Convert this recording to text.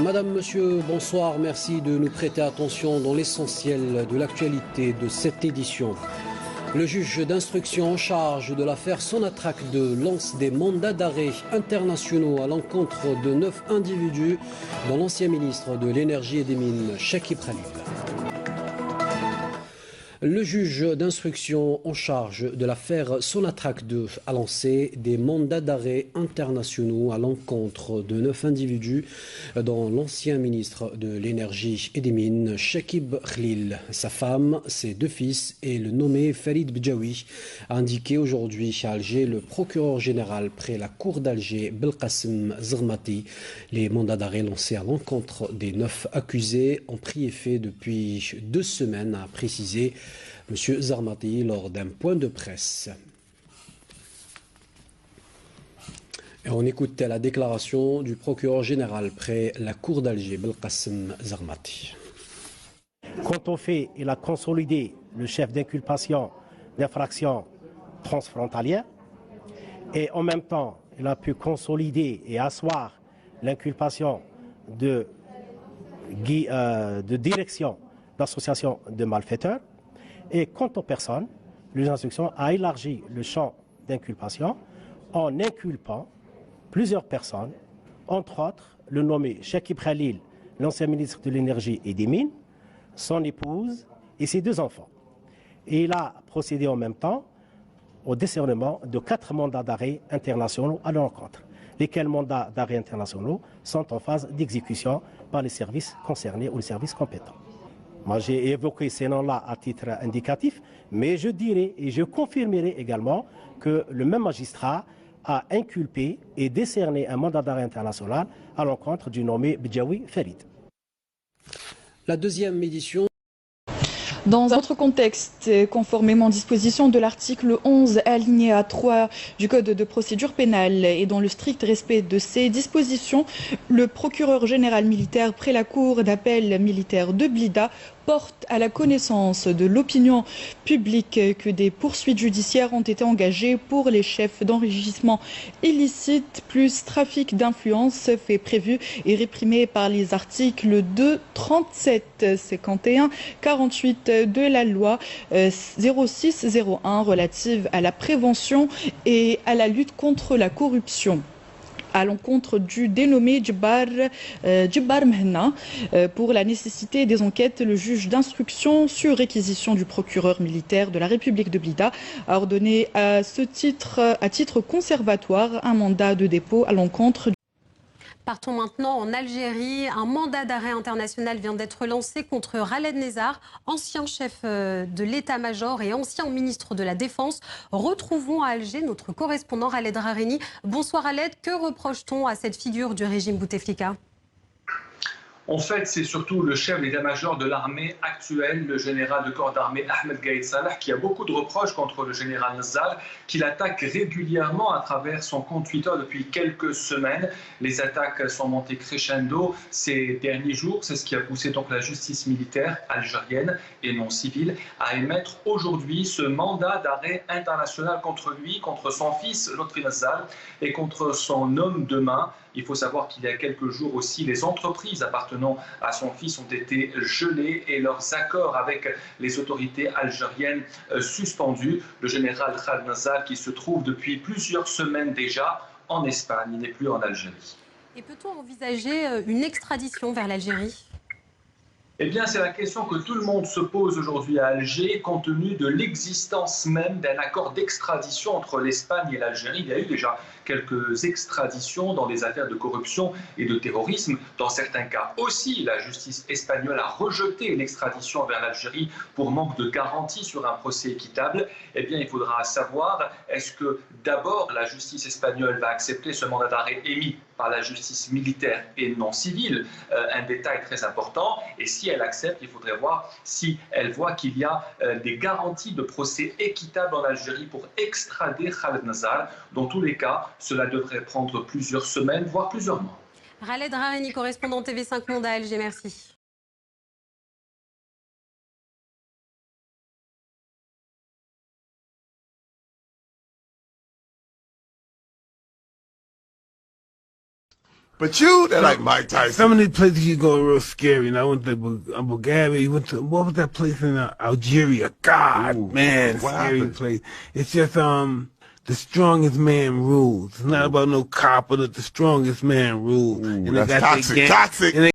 Madame, Monsieur, bonsoir. Merci de nous prêter attention dans l'essentiel de l'actualité de cette édition. Le juge d'instruction en charge de l'affaire Sonatrach II lance des mandats d'arrêt internationaux à l'encontre de 9 individus, dont l'ancien ministre de l'Énergie et des Mines, Chekib Khalil. Le juge d'instruction en charge de l'affaire Sonatrach II a lancé des mandats d'arrêt internationaux à l'encontre de 9 individus, dont l'ancien ministre de l'Énergie et des Mines, Chekib Khalil, sa femme, ses 2 fils et le nommé Farid Bidjaoui, a indiqué aujourd'hui à Alger le procureur général près la cour d'Alger, Belkacem Zermati. Les mandats d'arrêt lancés à l'encontre des 9 accusés ont pris effet depuis 2 semaines, a précisé M. Zermati lors d'un point de presse. Et on écoute la déclaration du procureur général près la cour d'Alger, Belkacem Zermati. Quant au fait, il a consolidé le chef d'inculpation d'infraction transfrontalière et en même temps, il a pu consolider et asseoir l'inculpation de direction d'association de malfaiteurs. Et quant aux personnes, le juge d'instruction a élargi le champ d'inculpation en inculpant plusieurs personnes, entre autres le nommé Chekib Khalil, l'ancien ministre de l'Énergie et des Mines, son épouse et ses 2 enfants. Et il a procédé en même temps au décernement de 4 mandats d'arrêt internationaux à l'encontre, lesquels mandats d'arrêt internationaux sont en phase d'exécution par les services concernés ou les services compétents. Moi, j'ai évoqué ces noms-là à titre indicatif, mais je dirais et je confirmerai également que le même magistrat a inculpé et décerné un mandat d'arrêt international à l'encontre du nommé Bidjaoui Farid. La deuxième édition. Dans un autre contexte, conformément aux dispositions de l'article 11 alinéa 3 du Code de procédure pénale et dans le strict respect de ces dispositions, le procureur général militaire près la cour d'appel militaire de Blida porte à la connaissance de l'opinion publique que des poursuites judiciaires ont été engagées pour les chefs d'enrichissement illicite plus trafic d'influence fait prévu et réprimé par les articles 2, 37, 51, 48 de la loi 0601 relative à la prévention et à la lutte contre la corruption, à l'encontre du dénommé Djibar Mhenna. Pour la nécessité des enquêtes, le juge d'instruction, sur réquisition du procureur militaire de la République de Blida, a ordonné à titre conservatoire un mandat de dépôt à l'encontre. Partons maintenant en Algérie. Un mandat d'arrêt international vient d'être lancé contre Khaled Nezzar, ancien chef de l'état-major et ancien ministre de la Défense. Retrouvons à Alger notre correspondant Khaled Rareni. Bonsoir Khaled, que reproche-t-on à cette figure du régime Bouteflika ? En fait, c'est surtout le chef d'état-major de l'armée actuelle, le général de corps d'armée Ahmed Gaïd Salah, qui a beaucoup de reproches contre le général Nezzar, qu'il attaque régulièrement à travers son compte Twitter depuis quelques semaines. Les attaques sont montées crescendo ces derniers jours. C'est ce qui a poussé donc la justice militaire algérienne et non civile à émettre aujourd'hui ce mandat d'arrêt international contre lui, contre son fils Lotfi Nezzar et contre son homme de main. Il faut savoir qu'il y a quelques jours aussi, les entreprises appartenant à son fils ont été gelées et leurs accords avec les autorités algériennes suspendus. Le général Khaled Nezzar, qui se trouve depuis plusieurs semaines déjà en Espagne, il n'est plus en Algérie. Et peut-on envisager une extradition vers l'Algérie ? Eh bien, c'est la question que tout le monde se pose aujourd'hui à Alger, compte tenu de l'existence même d'un accord d'extradition entre l'Espagne et l'Algérie. Il y a eu déjà quelques extraditions dans des affaires de corruption et de terrorisme. Dans certains cas aussi, la justice espagnole a rejeté l'extradition vers l'Algérie pour manque de garantie sur un procès équitable. Eh bien, il faudra savoir, est-ce que d'abord la justice espagnole va accepter ce mandat d'arrêt émis par la justice militaire et non civile, un détail très important, et si elle accepte, il faudrait voir si elle voit qu'il y a des garanties de procès équitable en Algérie pour extrader Khaled Nezzar. Dans tous les cas, cela devrait prendre plusieurs semaines, voire plusieurs mois. Khaled Rareni, correspondant TV5 Monde à Alger, merci. But you, they're like Mike Tyson. Some of these places you go are real scary. And I went to Bulgaria. You went to, what was that place in Algeria? God, Ooh, man, scary happened? place. It's just the strongest man rules. It's not about no cop, but the strongest man rules. Ooh, And they that's got their toxic, gang- toxic. and they